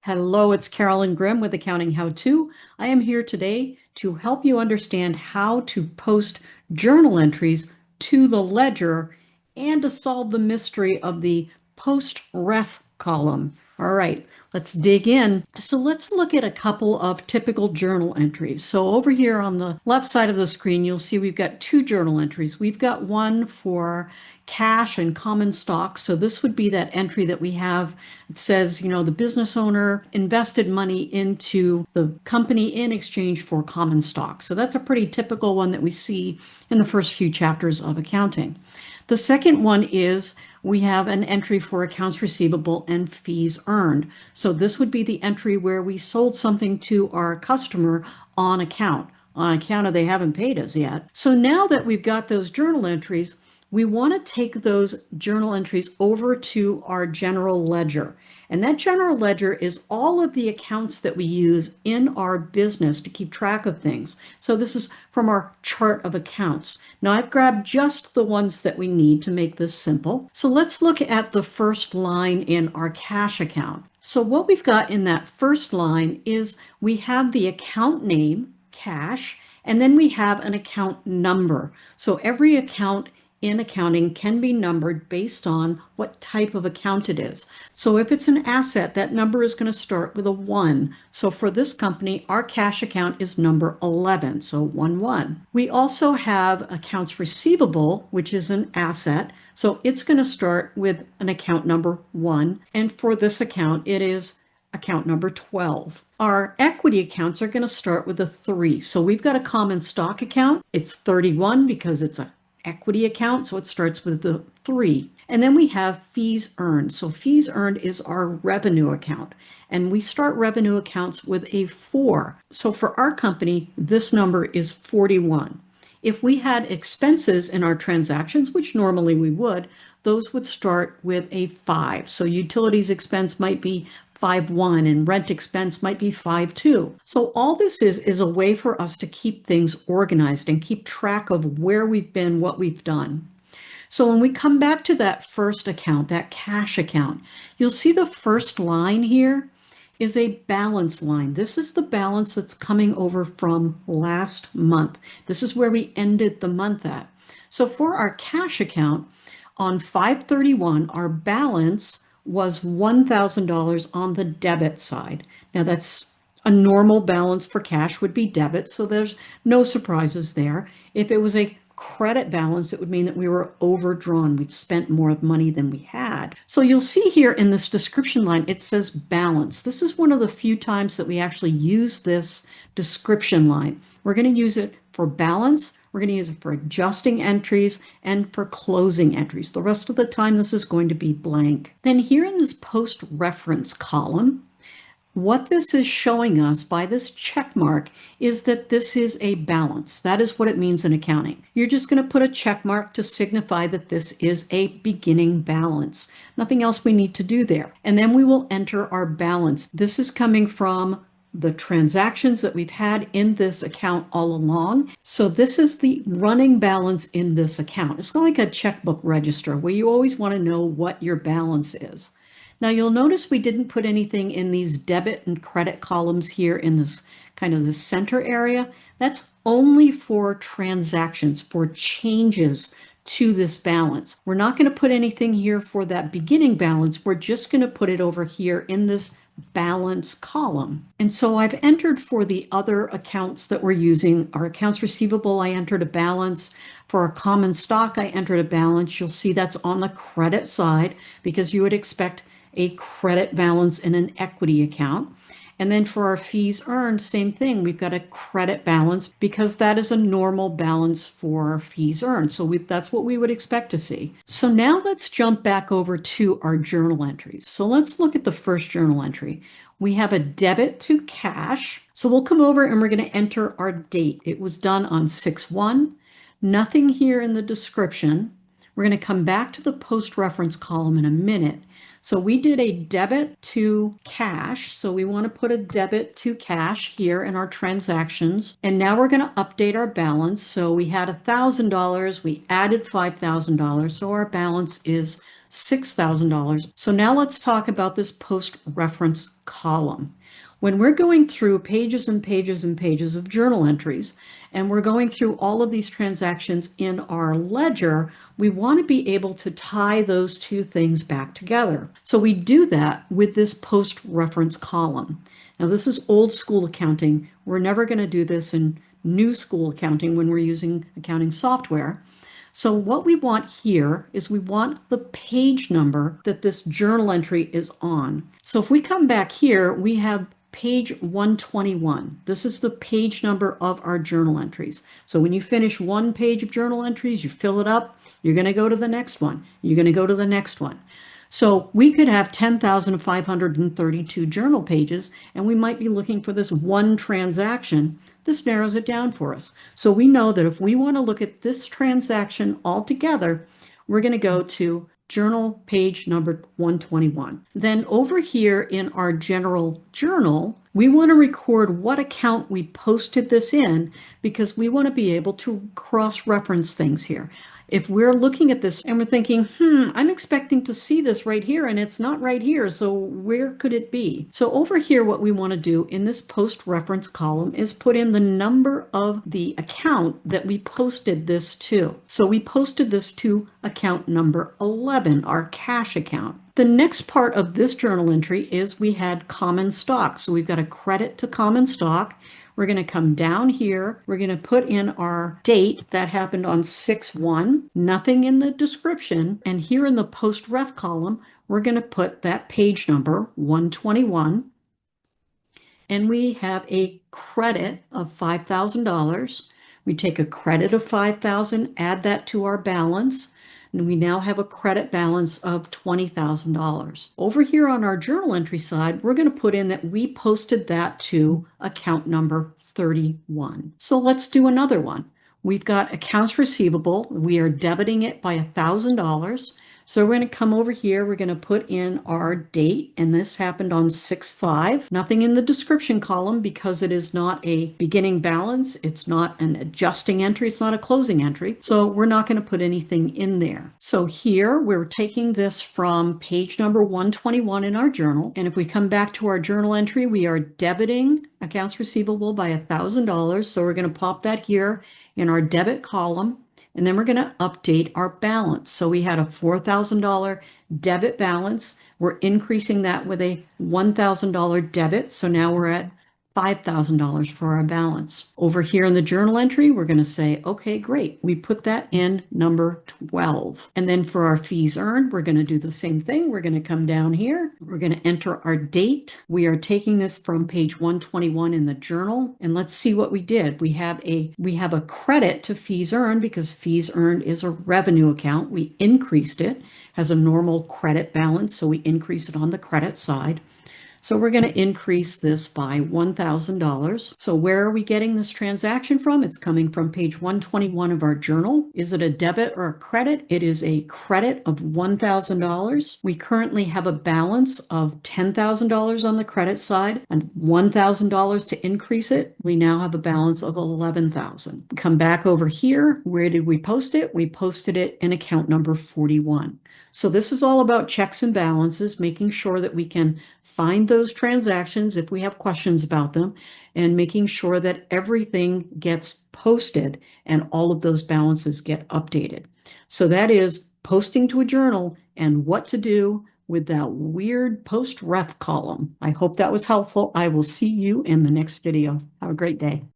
Hello, it's Carolyn Grimm with Accounting How To. I am here today to help you understand how to post journal entries to the ledger and to solve the mystery of the post ref column. All right, let's dig in. So let's look at a couple of typical journal entries. So over here on the left side of the screen, you'll see we've got two journal entries. We've got one for cash and common stock. So this would be that entry that we have. It says, the business owner invested money into the company in exchange for common stock. So that's a pretty typical one that we see in the first few chapters of accounting. The second one is we have an entry for accounts receivable and fees earned. So this would be the entry where we sold something to our customer on account of they haven't paid us yet. So now that we've got those journal entries, we want to take those journal entries over to our general ledger. And that general ledger is all of the accounts that we use in our business to keep track of things. So this is from our chart of accounts. Now I've grabbed just the ones that we need to make this simple. So let's look at the first line in our cash account. So what we've got in that first line is we have the account name, cash, and then we have an account number. So every account in accounting can be numbered based on what type of account it is. So if it's an asset, that number is going to start with a 1. So for this company, our cash account is number 11, so 11. We also have accounts receivable, which is an asset. So it's going to start with an account number 1. And for this account, it is account number 12. Our equity accounts are going to start with a 3. So we've got a common stock account. It's 31 because it's a equity account, so it starts with the 3. And then we have fees earned. So fees earned is our revenue account. And we start revenue accounts with a 4. So for our company, this number is 41. If we had expenses in our transactions, which normally we would, those would start with a 5. So utilities expense might be 5.1 and rent expense might be 5.2. So all this is a way for us to keep things organized and keep track of where we've been, what we've done. So when we come back to that first account, that cash account, you'll see the first line here is a balance line. This is the balance that's coming over from last month. This is where we ended the month at. So for our cash account on 5/31, our balance was $1,000 on the debit side. Now that's a normal balance for cash would be debit, so there's no surprises there. If it was a credit balance, it would mean that we were overdrawn. We'd spent more money than we had. So you'll see here in this description line, it says balance. This is one of the few times that we actually use this description line. We're going to use it for balance. We're going to use it for adjusting entries and for closing entries. The rest of the time, this is going to be blank. Then here in this post reference column, what this is showing us by this check mark is that this is a balance. That is what it means in accounting. You're just going to put a check mark to signify that this is a beginning balance. Nothing else we need to do there. And then we will enter our balance. This is coming from the transactions that we've had in this account all along. So this is the running balance in this account. It's like a checkbook register where you always want to know what your balance is. Now you'll notice we didn't put anything in these debit and credit columns here in this kind of the center area. That's only for transactions, for changes to this balance. We're not going to put anything here for that beginning balance. We're just going to put it over here in this balance column. And so I've entered for the other accounts that we're using. Our accounts receivable, I entered a balance. For our common stock, I entered a balance. You'll see that's on the credit side because you would expect a credit balance in an equity account. And then for our fees earned, same thing. We've got a credit balance because that is a normal balance for fees earned. So that's what we would expect to see. So now let's jump back over to our journal entries. So let's look at the first journal entry. We have a debit to cash. So we'll come over and we're going to enter our date. It was done on 6/1. Nothing here in the description. We're going to come back to the post reference column in a minute. So we did a debit to cash. So we want to put a debit to cash here in our transactions. And now we're going to update our balance. So we had $1,000. We added $5,000. So our balance is $6,000. So now let's talk about this post-reference column. When we're going through pages and pages and pages of journal entries, and we're going through all of these transactions in our ledger, we want to be able to tie those two things back together. So we do that with this post-reference column. Now, this is old school accounting. We're never going to do this in new school accounting when we're using accounting software. So what we want here is we want the page number that this journal entry is on. So if we come back here, we have page 121. This is the page number of our journal entries. So when you finish one page of journal entries, you fill it up, you're going to go to the next one. You're going to go to the next one. So we could have 10,532 journal pages, and we might be looking for this one transaction. This narrows it down for us. So we know that if we want to look at this transaction altogether, we're going to go to journal page number 121. Then over here in our general journal, we want to record what account we posted this in, because we want to be able to cross-reference things here. If we're looking at this and we're thinking, I'm expecting to see this right here and it's not right here, so where could it be? So over here, what we want to do in this post-reference column is put in the number of the account that we posted this to. So we posted this to account number 11, our cash account. The next part of this journal entry is we had common stock. So we've got a credit to common stock. We're going to come down here. We're going to put in our date that happened on 6/1, nothing in the description. And here in the post-ref column, we're going to put that page number 121. And we have a credit of $5,000. We take a credit of $5,000, add that to our balance, and we now have a credit balance of $20,000. Over here on our journal entry side, we're going to put in that we posted that to account number 31. So let's do another one. We've got accounts receivable. We are debiting it by $1,000. So we're going to come over here, we're going to put in our date, and this happened on 6/5. Nothing in the description column because it is not a beginning balance, it's not an adjusting entry, it's not a closing entry. So we're not going to put anything in there. So here we're taking this from page number 121 in our journal. And if we come back to our journal entry, we are debiting accounts receivable by $1,000. So we're going to pop that here in our debit column. And then we're going to update our balance. So we had a $4,000 debit balance. We're increasing that with a $1,000 debit. So now we're at $5,000 for our balance. Over here in the journal entry, we're going to say, okay, great. We put that in number 12. And then for our fees earned, we're going to do the same thing. We're going to come down here. We're going to enter our date. We are taking this from page 121 in the journal. And let's see what we did. We have a credit to fees earned because fees earned is a revenue account. We increased it, has a normal credit balance. So we increase it on the credit side. So we're going to increase this by $1,000. So where are we getting this transaction from? It's coming from page 121 of our journal. Is it a debit or a credit? It is a credit of $1,000. We currently have a balance of $10,000 on the credit side and $1,000 to increase it. We now have a balance of $11,000. Come back over here. Where did we post it? We posted it in account number 41. So this is all about checks and balances, making sure that we can find those transactions if we have questions about them, and making sure that everything gets posted and all of those balances get updated. So that is posting to a journal and what to do with that weird post-ref column. I hope that was helpful. I will see you in the next video. Have a great day.